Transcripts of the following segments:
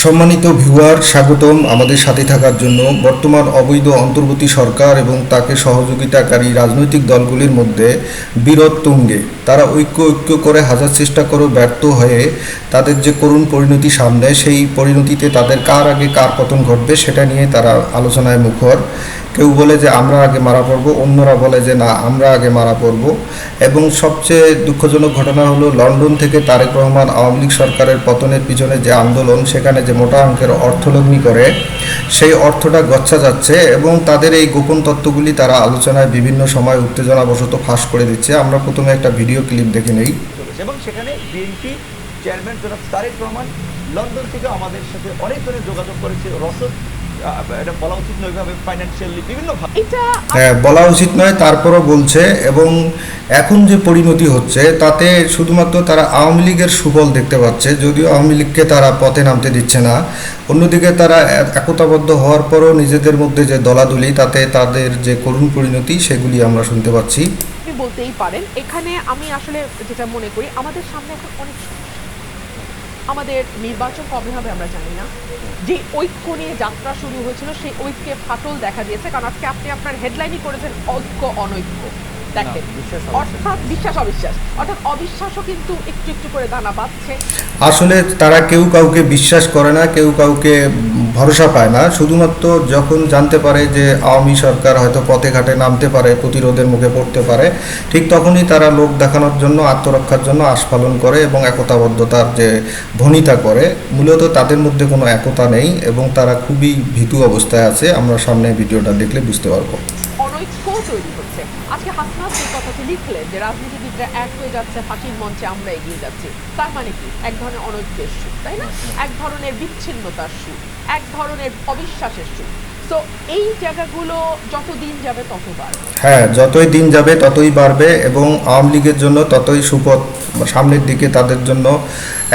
সম্মানিত ভিউয়ার, স্বাগতম আমাদের সাথে থাকার জন্য। বর্তমান অবৈধ অন্তর্বর্তী সরকার এবং তাকে সহযোগিতাকারী রাজনৈতিক দলগুলির মধ্যে বিরোধ তুঙ্গে। তারা ঐক্য করে হাজার চেষ্টা করেও ব্যর্থ হয়ে তাদের যে করুণ পরিণতি সামনে, সেই পরিণতিতে তাদের কার আগে কার পতন ঘটবে সেটা নিয়ে তারা আলোচনায় মুখর। কেউ বলে যে আমরা আগে মারা পড়ব, অন্যরা বলে যে না আমরা আগে মারা পড়ব। এবং সবচেয়ে দুঃখজনক ঘটনা হলো লন্ডন থেকে তারেক রহমান আওয়ামী লীগ সরকারের পতনের পিছনে যে আন্দোলন, সেখানে যে মোটা অঙ্কের অর্থলগ্নি করে সেই অর্থটা গচ্ছা যাচ্ছে এবং তাদের এই গোপন তত্ত্বগুলি তারা আলোচনায় বিভিন্ন সময় উত্তেজনাবশত ফাঁস করে দিচ্ছে। আমরা প্রথমে একটা ভিডিও ক্লিপ দেখে নেই। এবং সেখানে বিএনপি চেয়ারম্যান জনাব তারেক রহমান লন্ডন থেকে আমাদের সাথে অনেক ধরনের যোগাযোগ করেছে। রসদ এটা বলা উচিত নয়, ভাবে ফাইন্যান্সিয়ালি বিভিন্ন হ্যাঁ, বলা উচিত নয়, তারপরও বলছে। এবং এখন যে পরিণতি হচ্ছে তাতে শুধুমাত্র তারা আওয়ামী লীগের সুফল দেখতে পাচ্ছে, যদিও আওয়ামী লীগকে তারা পথে নামতে দিচ্ছে না। অন্যদিকে তারা একতাবদ্ধ হওয়ার পরও নিজেদের মধ্যে যে দলাদলি, তাতে তাদের যে করুণ পরিণতি সেগুলি আমরা শুনতে পাচ্ছি। আপনি বলতেই পারেন এখানে আমি আসলে যেটা মনে করি, আমাদের সামনে এখন অনেক আমাদের নির্বাচন কবে হবে আমরা জানি না। যে ঐক্য নিয়ে যাত্রা শুরু হয়েছিল সেই ঐক্যে ফাটল দেখা দিয়েছে, কারণ আজকে আপনি আপনার হেডলাইনই করেছেন ঐক্য অনৈক্য। দেখেন, অর্থাৎ বিশ্বাস অবিশ্বাস, অর্থাৎ অবিশ্বাসও কিন্তু একটু একটু করে দানা বাঁধছে। আসলে তারা কেউ কাউকে বিশ্বাস করে না, কেউ কাউকে ভরসা পায় না। শুধুমাত্র যখন জানতে পারে যে আওয়ামী সরকার হয়তো পথে ঘাটে নামতে পারে, প্রতিরোধের মুখে পড়তে পারে, ঠিক তখনই তারা লোক দেখানোর জন্য, আত্মরক্ষার জন্য আস্ফালন করে এবং একতাবদ্ধতার যে ভনিতা করে। মূলত তাদের মধ্যে কোনো একতা নেই এবং তারা খুবই ভীতু অবস্থায় আছে। আমরা সামনে ভিডিওটা দেখলে বুঝতে পারবো। অনৈক্য তৈরি হচ্ছে। আজকে হাসনাত যে কথাটি লিখলেন যে রাজনীতিবিদরা এক হয়ে যাচ্ছে, ফাঁসির মঞ্চে আমরা এগিয়ে যাচ্ছি, তার মানে কি? এক ধরনের অনৈক্যের সুর, তাই না? এক ধরনের বিচ্ছিন্নতার সুর, এক ধরনের অবিশ্বাসের সুর। তো এই জায়গাগুলো যত দিন যাবে তত বাড়বে। হ্যাঁ, যতই দিন যাবে ততই বাড়বে এবং আওয়ামী লীগের জন্য ততই সুপথ সামনের দিকে তাদের জন্য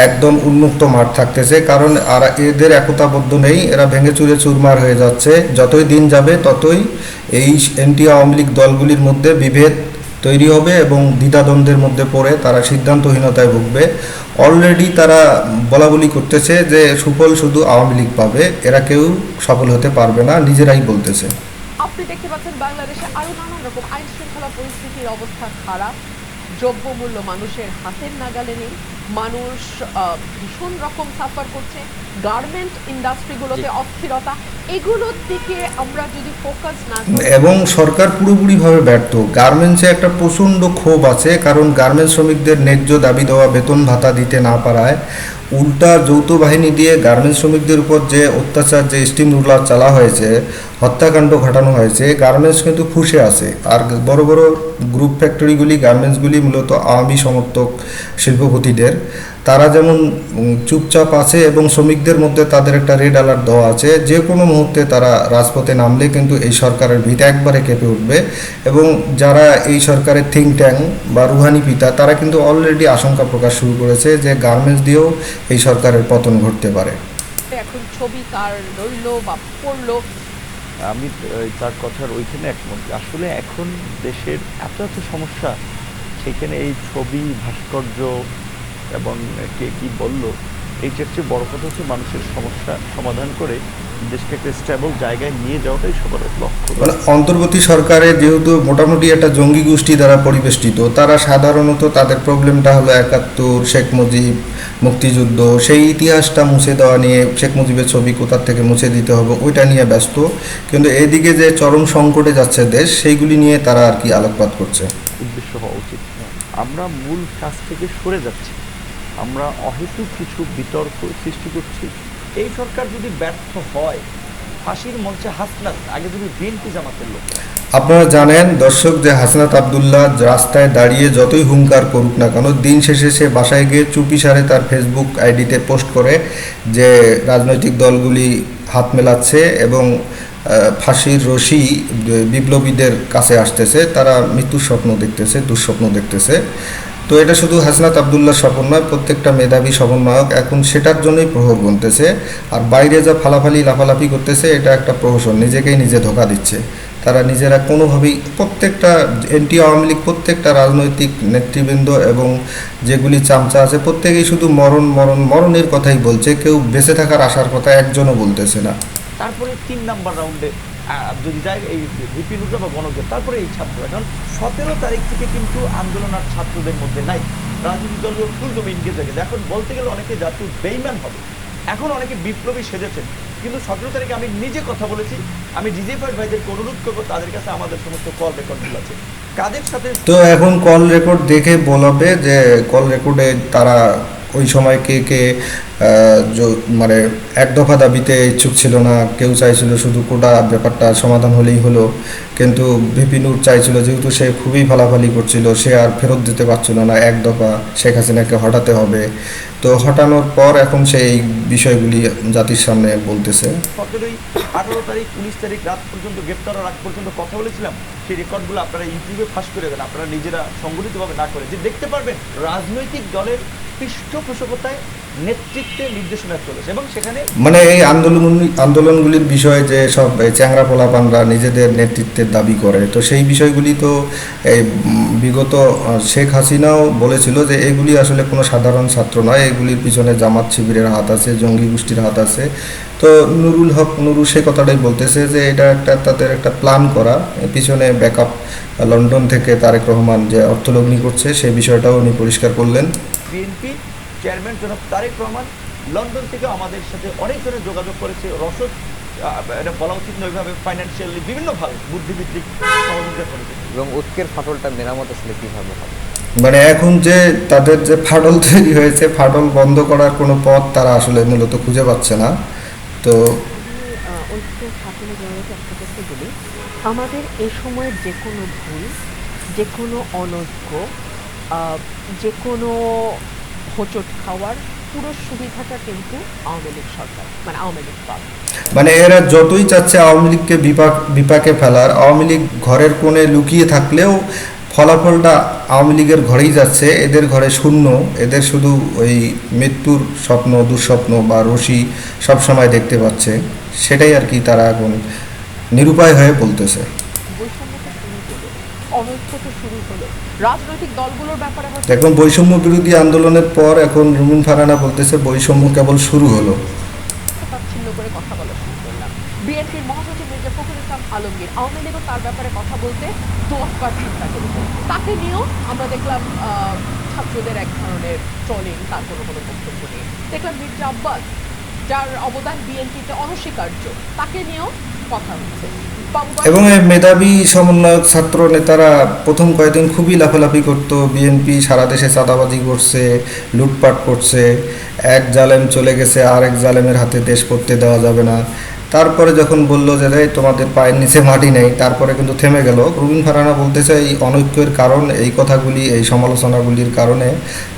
একদম উন্মুক্ত মাঠ থাকতেছে। কারণ আর এদের একতাবদ্ধ নেই, এরা ভেঙে চুরে চুরমার হয়ে যাচ্ছে। যতই দিন যাবে ততই এই এন্টি আওয়ামী লীগ দলগুলির মধ্যে বিভেদ তৈরি হবে এবং দ্বিধাদ্বন্দ্বের মধ্যে পড়ে তারা সিদ্ধান্তহীনতায় ভুগবে। অলরেডি তারা বলাবলি করতেছে যে সুফল শুধু আওয়ামী লীগ পাবে, এরা কেউ সফল হতে পারবে না, নিজেরাই বলতেছে। আপনি দেখতে পাচ্ছেন বাংলাদেশে আরো নানান রকম আইন শৃঙ্খলা পরিস্থিতির অবস্থা খারাপ, দ্রব্যমূল্য মানুষের হাতের নাগালে নেই, মানুষ ভীষণ রকম সাফার করছে, গার্মেন্ট ইন্ডাস্ট্রিগুলোতে অস্থিরতা, এগুলোর দিকে আমরা যদি ফোকাস না করি। এবং সরকার পুরোপুরিভাবে ব্যর্থ। গার্মেন্টসে একটা প্রচণ্ড ক্ষোভ আছে, কারণ গার্মেন্টস শ্রমিকদের ন্যায্য দাবি দেওয়া বেতন ভাতা দিতে না পারায় উল্টা যৌথ বাহিনী দিয়ে গার্মেন্টস শ্রমিকদের উপর যে অত্যাচার, যে স্টিম রুলার চালা হয়েছে, হত্যাকাণ্ড ঘটানো হয়েছে, গার্মেন্টস কিন্তু ফুঁসে আছে। আর বড় বড় গ্রুপ ফ্যাক্টরিগুলি, গার্মেন্টসগুলি মূলত আওয়ামী সমর্থক শিল্পপতিদের। তারা যেমন চুপচাপ আছে এবং শ্রমিকদের মধ্যে তাদের একটা রেড অ্যালার্ট দেওয়া আছে, যে কোনো মুহূর্তে তারা রাজপথে নামলে কিন্তু এই সরকারের ভিত একবারে কেঁপে উঠবে। এবং যারা এই সরকারের থিঙ্ক ট্যাঙ্ক বা রুহানি পিতা, তারা কিন্তু অলরেডি আশঙ্কা প্রকাশ শুরু করেছে যে গার্মেন্টস দিয়েও এই সরকারের পতন ঘটতে পারে। এখন ছবি কার রইলো বা পড়লো, আমি তার কথার ওইখানে একমত। আসলে এখন দেশের এত এত সমস্যা, সেখানে এই ছবি, ভাস্কর্য এবং কে কি বললো, এই চেয়ে বড় কথা হচ্ছে মানুষের সমস্যা সমাধান করে দেশকে একটা স্টেবল জায়গায় নিয়ে যাওয়াটাই সবার লক্ষ্য। মানে অন্তর্বর্তী সরকারে যেহেতু মোটামুটি একটা জঙ্গি গোষ্ঠী দ্বারা পরিবেষ্টিত, তারা সাধারণত তাদের প্রবলেমটা হলো ৭১, শেখ মুজিব, মুক্তিযুদ্ধ, সেই ইতিহাসটা মুছে দেওয়া নিয়ে, শেখ মুজিবের ছবি কোথার থেকে মুছে দিতে হবে ওইটা নিয়ে ব্যস্ত। কিন্তু এদিকে যে চরম সংকটে যাচ্ছে দেশ, সেইগুলি নিয়ে তারা আর কি আলোকপাত করছে। উদ্দেশ্য হওয়া উচিত। আমরা মূল কাজ থেকে সরে যাচ্ছি, আমরা অহেতুক কিছু বিতর্ক সৃষ্টি করছি। এই সরকার যদি ব্যর্থ হয়, ফাঁসির মঞ্চে হাসনাত, আগে যদি বিএনপি জামাতের লোক। আপনারা জানেন দর্শক যে হাসনাত আবদুল্লাহ রাস্তায় দাঁড়িয়ে যতই হুঙ্কার করুক না কেন, দিন শেষে সে বাসায় গিয়ে চুপিসারে তার ফেসবুক আইডিতে পোস্ট করে যে রাজনৈতিক দলগুলি হাত মেলাচ্ছে এবং ফাঁসির রশি বিপ্লবীদের কাছে আসতেছে, তারা মৃত্যুর স্বপ্ন দেখতেছে, দুঃস্বপ্ন দেখতেছে। তো এটা শুধু হাসনাত আবদুল্লাহর স্বপ্ন নয়, প্রত্যেকটা মেধাবী সমন্বয়ক এখন সেটার জন্যই প্রহর গুনতেছে। আর বাইরে যা ফালাফালি লাফালাফি করতেছে, এটা একটা প্রহসন, নিজেকেই নিজে ধোঁকা দিচ্ছে। তারা নিজেরা কোনোভাবেই প্রত্যেকটা এনটি আওয়ামী লীগ প্রত্যেকটা রাজনৈতিক নেতৃবৃন্দ এবং যেগুলি চামচা আছে প্রত্যেকেই শুধু মরণ মরণ মরণের কথাই বলছে, কেউ বেঁচে থাকার আশার কথা একজনও বলতেছে না। তারপরে 3 নাম্বার রাউন্ডে যদি যায় এই বিপিন উদ্রা বা গণকে, তারপরে এই ছাত্ররা, কারণ 17 তারিখ থেকে কিন্তু আন্দোলন আর ছাত্রদের মধ্যে নাই, রাজনৈতিক দলগুলো ফুলদম এনগেজ হয়ে গেছে। এখন বলতে গেলে অনেকে জাতীয় বেইমান হবে, এখন অনেকে বিপ্লবী সেজেছেন, কিন্তু 17 তারিখে আমি নিজে কথা বলেছি, আমি ডিজিফাইড ভাইদেরকে অনুরোধ করবো তাদের কাছে আমাদের সমস্ত কল রেকর্ডগুলো আছে, কাদের সাথে। তো এখন কল রেকর্ড দেখে বলবে যে কল রেকর্ডে তারা ওই সময় কে কে মানে এক দফা দাবিতে ইচ্ছুক ছিল না, কেউ চাইছিল শুধু কোটা ব্যাপারটা সমাধান হলেই হলো, কিন্তু বিপিনুর চাইছিল যেহেতু সে খুবই ফালাফালি করছিল, সে আর ফেরত দিতে পারছিল না, এক দফা শেখ হাসিনাকে হটাতে হবে। তো হটানোর পর এখন সে এই বিষয়গুলি জাতির সামনে বলতেছে। 17, 18 তারিখ, 19 তারিখ রাত পর্যন্ত গ্রেপ্তার রাত পর্যন্ত কথা বলেছিলাম, সেই রেকর্ডগুলো আপনারা ইউটিউবে ফাঁস করে দেন, আপনারা নিজেরা সংগঠিতভাবে না করে যে দেখতে পারবেন রাজনৈতিক দলের পৃষ্ঠপোষকতায় নেতৃত্বে নির্দেশনা চলেছে, এবং সেখানে মানে এই আন্দোলনগুলির বিষয়ে যে সব চ্যাংরা পোলাপানরা নিজেদের নেতৃত্বের দাবি করে, তো সেই বিষয়গুলি তো এই বিগত শেখ হাসিনাও বলেছিল যে এগুলি আসলে কোনো সাধারণ ছাত্র নয়, এগুলির পিছনে জামাত শিবিরের হাত আছে, জঙ্গি গোষ্ঠীর হাত আছে। তো নুরুল হক নুরু সে কথাটাই বলতেছে যে এটা একটা তাদের একটা প্ল্যান করা, পিছনে ব্যাকআপ লন্ডন থেকে তারেক রহমান যে অর্থলগ্নি করছে সেই বিষয়টাও উনি পরিষ্কার করলেন। বিএনপি চেয়ারম্যান জনাব তারেক রহমান লন্ডন থেকে আমাদের সাথে অনেক জনের যোগাযোগ করেছে, রসদ এটা বলা উচিত নয়, এইভাবে ফাইন্যান্সিয়ালি বিভিন্নভাবে বুদ্ধিভিত্তিক সহযোগিতা করেছে। এবং ঐক্যের ফাটলটা মেরামত আসলে কীভাবে হবে? মানে এখন যে তাদের যে ফাটল তৈরি হয়েছে, ফাটল বন্ধ করার কোনো পথ তারা আসলে মূলত খুঁজে পাচ্ছে না। তো ঐক্যের সাফল্য জড়িত একটা কথা বলি, আমাদের এই সময়ের যে কোনো ভুল, যে কোনো অনৈক্য, যে কোনো হোঁচট খাওয়ার পুরো সুবিধাটা কিন্তু আওয়ামী লীগ সরকার, মানে আওয়ামী লীগ দল। মানে এরা যতই চাচ্ছে আওয়ামী লীগকে বিপাকে ফেলার, আওয়ামী লীগ ঘরের কোণে লুকিয়ে থাকলেও ফলাফলটা আওয়ামী লীগের ঘরেই যাচ্ছে, এদের ঘরে শূন্য, এদের শুধু ওই মৃত্যুর স্বপ্ন, দুঃস্বপ্ন বা রশি সবসময় দেখতে পাচ্ছে, সেটাই আর কি তারা এখন নিরুপায় হয়ে বলতেছে। বৈষম্যটা শুরু হলো, অনৈক্য তো শুরু হলো, রাজনৈতিক দলগুলোর ব্যাপারে এখন বৈষম্য বিরোধী আন্দোলনের পর এখন রুমিন ফারহানা বলতেছে বৈষম্য কেবল শুরু হলো। তাচ্ছিল্য করে কথা বলা শুরু করলাম। বিএনপির মহাসচিব মির্জা ফখরুল ইসলাম আলমগীর আওয়ামী লীগও তার ব্যাপারে কথা বলতে দোয়াক্কার চিন্তা করেছে, তাকে নিয়েও আমরা দেখলাম ছাত্রদের এক ধরনের ট্রলিং, তার কোনো কোনো বক্তব্য নেই। দেখলাম মির্জা আব্বাস, যার অবদান বিএনপিতে অনস্বীকার্য, তাকে নিয়েও কথা হচ্ছে। এবং এই মেধাবী সমন্বয়ক ছাত্র নেতারা প্রথম কয়েকদিন খুবই লাফালাফি করতো, বিএনপি সারা দেশে চাঁদাবাজি করছে, লুটপাট করছে, এক জালেম চলে গেছে আরেক জালেমের হাতে দেশ করতে দেওয়া যাবে না। তারপরে যখন বললো যে রে তোমাদের পায়ের নিচে মাটি নেই, তারপরে কিন্তু থেমে গেল। রুবিন ফারহানা বলতেছে এই অনৈক্যের কারণ, এই কথাগুলি, এই সমালোচনাগুলির কারণে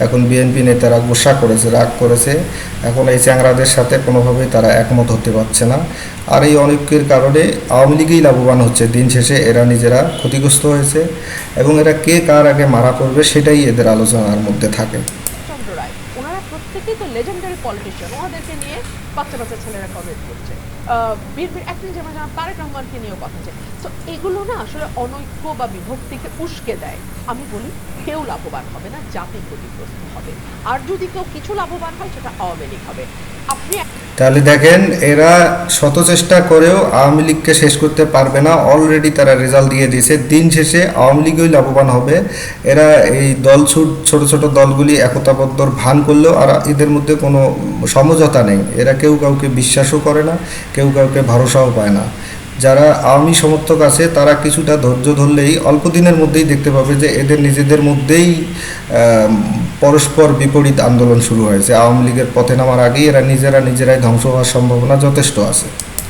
এখন বিএনপি নেতারা গোসা করেছে, রাগ করেছে, এখন এই চ্যাংরাদের সাথে কোনোভাবেই তারা একমত হতে পারছে না। আর এই অনৈক্যের কারণে আওয়ামী লীগই লাভবান হচ্ছে, দিন শেষে এরা নিজেরা ক্ষতিগ্রস্ত হয়েছে, এবং এরা কে কার আগে মারা করবে সেটাই এদের আলোচনার মধ্যে থাকে। চন্দ্র রায়, ওনারা প্রত্যেকেই তো লেজেন্ডারি পলিটিশিয়ান, ওনাদেরকে নিয়ে বাচ্চা বাচ্চা ছেলেরা কমেন্ট করছে, বিএনপির একদিন যেমন তারেক রহমানকে নিয়েও কথা হচ্ছে। তো এগুলো না আসলে অনৈক্য বা বিভক্তিকে উস্কে দেয়। আমি বলি কেউ লাভবান হবে না, জাতি ক্ষতিগ্রস্ত হবে, আর যদি কেউ কিছু লাভবান হয় সেটা আওয়ামী লীগ হবে। আপনি তাহলে দেখেন এরা শত চেষ্টা করেও আওয়ামী লীগকে শেষ করতে পারবে না, অলরেডি তারা রেজাল্ট দিয়ে দিয়েছে, দিন শেষে আওয়ামী লীগই লাভবান হবে। এরা এই ছোট ছোট দলগুলি একতাবদ্ধর ভান করলেও আর এদের মধ্যে কোনো সমঝোতা নেই, এরা কেউ কাউকে বিশ্বাসও করে না, কেউ কাউকে ভরসাও পায় না। যারা আওয়ামী সমর্থক আছে তারা কিছুটা ধৈর্য ধরলেই অল্প দিনের মধ্যেই দেখতে পাবে যে এদের নিজেদের মধ্যেই পরস্পর বিপরীত আন্দোলন শুরু হয়েছে। আওয়ামী লীগের পথে নামার আগেই এরা নিজেরাই ধ্বংস হওয়ার সম্ভাবনা যথেষ্ট আছে।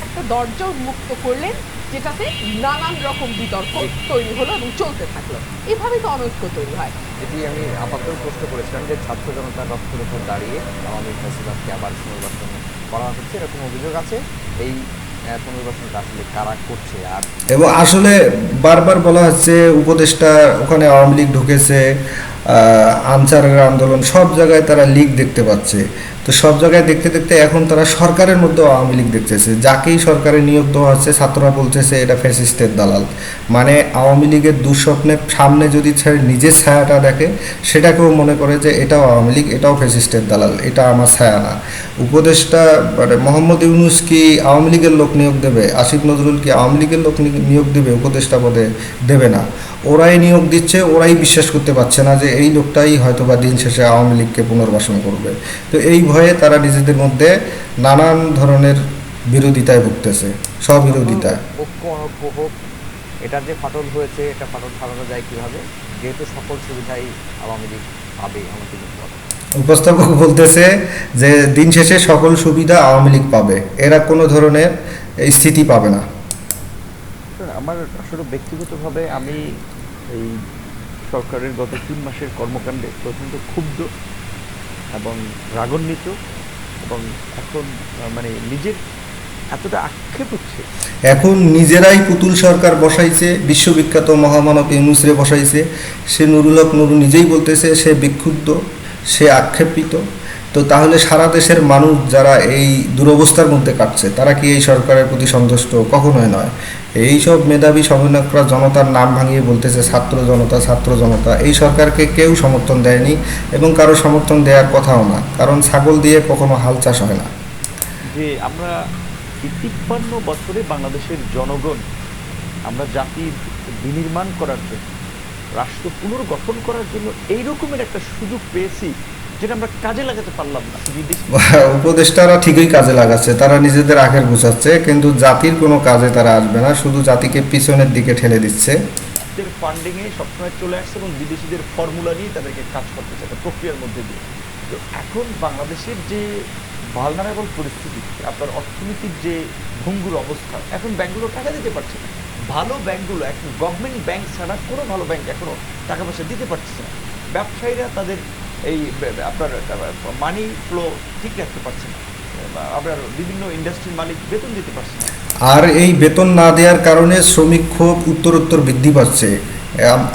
একটা দরজা উন্মুক্ত করলেন যেটাতে নানান রকম বিতর্ক তৈরি হলো এবং চলতে থাকলো, এভাবেই তো অনৈক্য তৈরি হয়। এটি আমি আপাতত প্রশ্ন করেছিলাম যে ছাত্র জনতার রক্তের উপর দাঁড়িয়ে আওয়ামী ফ্যাসিবাদকে আবার পুনর্বাসন করা হচ্ছে, এরকম অভিযোগ আছে। এই পুনর্বাসনটা আসলে কারা করছে? আর এবং আসলে বারবার বলা হচ্ছে উপদেষ্টা ওখানে আওয়ামী লীগ ঢুকেছে, আনসারের আন্দোলন, সব জায়গায় তারা লীগ দেখতে পাচ্ছে। তো সব জায়গায় দেখতে দেখতে এখন তারা সরকারের মধ্যেও আওয়ামী লীগ দেখতেছে। যাকেই সরকারে নিয়োগ দেওয়া হচ্ছে ছাত্ররা বলতেছে এটা ফ্যাসিস্টের দালাল। মানে আওয়ামী লীগের দুঃস্বপ্নের সামনে যদি নিজের ছায়াটা দেখে, সেটাকেও মনে করে যে এটাও আওয়ামী লীগ, এটাও ফ্যাসিস্টের দালাল, এটা আমার ছায়া না। উপদেষ্টা মানে মোহাম্মদ ইউনূস কি আওয়ামী লীগের লোক নিয়োগ দেবে? আসিফ নজরুল কি আওয়ামী লীগের লোক নিয়োগ দেবে? উপদেষ্টা পদে দেবে না। ওরাই নিয়োগ দিচ্ছে, ওরাই বিশ্বাস করতে পারছে না যে এই লোকটাই হয়তো বা দিন শেষে আওয়ামী লীগকে পুনর্বাসন করবে। তো এই ভয়ে তারা নিজেদের মধ্যে নানান ধরনের বিরোধিতায় ভুগতেছে, স্ববিরোধিতায়। ঐক্য অনৈক্য হোক, এটা যে ফাটল হয়েছে, এটা ফাটল সারানো যায় কীভাবে, যেহেতু সকল সুবিধাই আওয়ামী লীগ পাবে আমাকে বলতে হবে। উপস্থাপক বলতেছে যে দিন শেষে সকল সুবিধা আওয়ামী লীগ পাবে, এরা কোনো ধরনের স্থিতি পাবে না। আমার আসলে ব্যক্তিগতভাবে আমি এই সরকারের গত 3 মাসের কর্মকাণ্ডে প্রথমত ক্ষুব্ধ এবং রাগান্বিত, এবং এখন মানে নিজের এতটা আক্ষেপ হচ্ছে। এখন নিজেরাই পুতুল সরকার বসাইছে, বিশ্ববিখ্যাত মহামানব ইউনূসরে বসাইছে। সে নুরুল হক নুরু নিজেই বলতেছে সে বিক্ষুব্ধ, সে আক্ষেপিত। তো তাহলে সারা দেশের মানুষ যারা এই দুরবস্থার মধ্যে কাটছে, তারা কি এই সরকারের প্রতি সন্তুষ্ট? কখনোই নয়। এই সব মেধাবী সমন্বয়করা জনতার নাম ভাঙিয়ে বলতেছে ছাত্র জনতা, ছাত্র জনতা। এই সরকারকে কেউ সমর্থন দেয়নি এবং কারো সমর্থন দেওয়ার কথাও না, কারণ ছাগল দিয়ে কখনো হাল চাষ হয় না। যে আমরা 53 বছরে বাংলাদেশের জনগণ আমরা জাতির বিনির্মাণ করার জন্য, রাষ্ট্র পুনর্গঠন করার জন্য এই রকমের একটা সুযোগ পেয়েছি, যেটা আমরা কাজে লাগাতে পারলাম না। উপদেষ্টারা ঠিকই কাজে লাগাচ্ছে, তারা নিজেদের আখের গুছাচ্ছে, কিন্তু জাতির কোনো কাজে তারা আসবে না, শুধু জাতিকে পিছনের দিকে ঠেলে দিচ্ছে। ফান্ডিংয়ে সবসময় চলে আসছে এবং বিদেশিদের ফর্মুলা নিয়ে তাদেরকে কাজ করতে চায়, একটা প্রক্রিয়ার মধ্যে দিয়ে। তো এখন বাংলাদেশের যে ভালনারেবল পরিস্থিতি, আপনার অর্থনীতির যে ভঙ্গুর অবস্থা, এখন ব্যাংকগুলো টাকা দিতে পারছে না। ভালো ব্যাংকগুলো এখন গভর্নমেন্ট ব্যাংক ছাড়া কোনো ভালো ব্যাংক এখনো টাকা পয়সা দিতে পারছে না। ব্যবসায়ীরা তাদের এই আপনার মানি ফ্লো ঠিক রাখতে পারছে না। আপনার বিভিন্ন ইন্ডাস্ট্রির মালিক বেতন দিতে পারছে না। আর এই বেতন না দেওয়ার কারণে শ্রমিক ক্ষোভ উত্তরোত্তর বৃদ্ধি পাচ্ছে।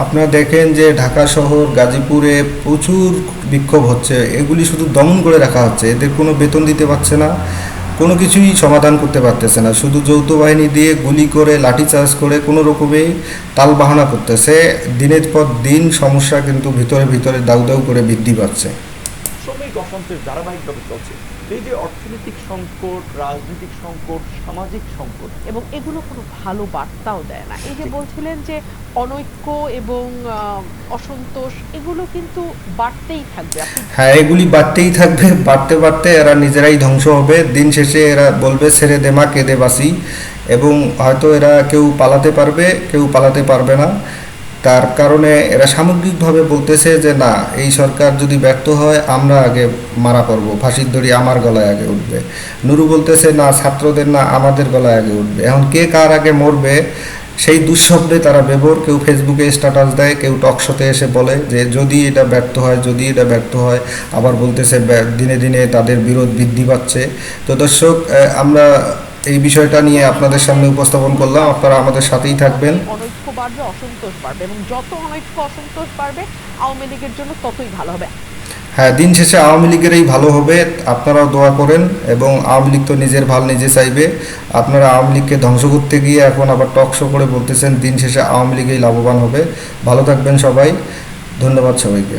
আপনারা দেখেন যে ঢাকা শহর, গাজীপুরে প্রচুর বিক্ষোভ হচ্ছে। এগুলি শুধু দমন করে রাখা হচ্ছে, এদের কোনো বেতন দিতে পারছে না, কোনো কিছুই সমাধান করতে পারতেছে না। শুধু যৌথ বাহিনী দিয়ে গুলি করে, লাঠিচার্জ করে কোনো রকমেই টালবাহানা করতেছে। দিনের পর দিন সমস্যা কিন্তু ভিতরে ভিতরে দাউ দাউ করে বৃদ্ধি পাচ্ছে। শ্রমিক অসন্তোষ ধারাবাহিকভাবে চলছে। এই যে অর্থনৈতিক সংকট, রাজনৈতিক সংকট, সামাজিক সংকট, এবং এগুলো কোনো ভালো বার্তাও দেয় না। এই যে বলছিলেন যে অনৈক্য এবং অসন্তোষ, এগুলো কিন্তু বাড়তেই থাকবে। হ্যাঁ, এগুলি বাড়তেই থাকবে, বাড়তে বাড়তে এরা নিজেরাই ধ্বংস হবে। দিন শেষে এরা বলবে ছেড়ে দে মা, কেঁদে বাসি। এবং হয়তো এরা কেউ পালাতে পারবে, কেউ পালাতে পারবে না। তার কারণে এরা সামগ্রিকভাবে বলতেছে যে না, এই সরকার যদি ব্যর্থ হয় আমরা আগে মারা পড়ব, ফাঁসির দড়ি আমার গলায় আগে উঠবে। নুরু বলতেছে না, ছাত্রদের না, আমাদের গলায় আগে উঠবে। এখন কে কার আগে মরবে সেই দুঃস্বপ্নে তারা বেবর। কেউ ফেসবুকে স্ট্যাটাস দেয়, কেউ টকশোতে এসে বলে যে যদি এটা ব্যর্থ হয়, যদি এটা ব্যর্থ হয়। আবার বলতেছে দিনে দিনে তাদের বিরোধ বৃদ্ধি পাচ্ছে। তো দর্শক, আমরা এই বিষয়টা নিয়ে আপনাদের সামনে উপস্থাপন করলাম, আপনারা আমাদের সাথেই থাকবেন। অনৈক্য বাড়বে, অসন্তোষ বাড়বে, এবং যত অনৈক্য অসন্তোষ বাড়বে আওয়ামী লীগের জন্য ততই ভালো হবে। হ্যাঁ, দিন শেষে আওয়ামী লীগেরই ভালো হবে। আপনারাও দোয়া করেন, এবং আওয়ামী লীগ তো নিজের ভাল নিজে চাইবে। আপনারা আওয়ামী লীগকে ধ্বংস করতে গিয়ে এখন আবার টকশো করে বলতেছেন দিন শেষে আওয়ামী লীগই লাভবান হবে। ভালো থাকবেন সবাই, ধন্যবাদ সবাইকে।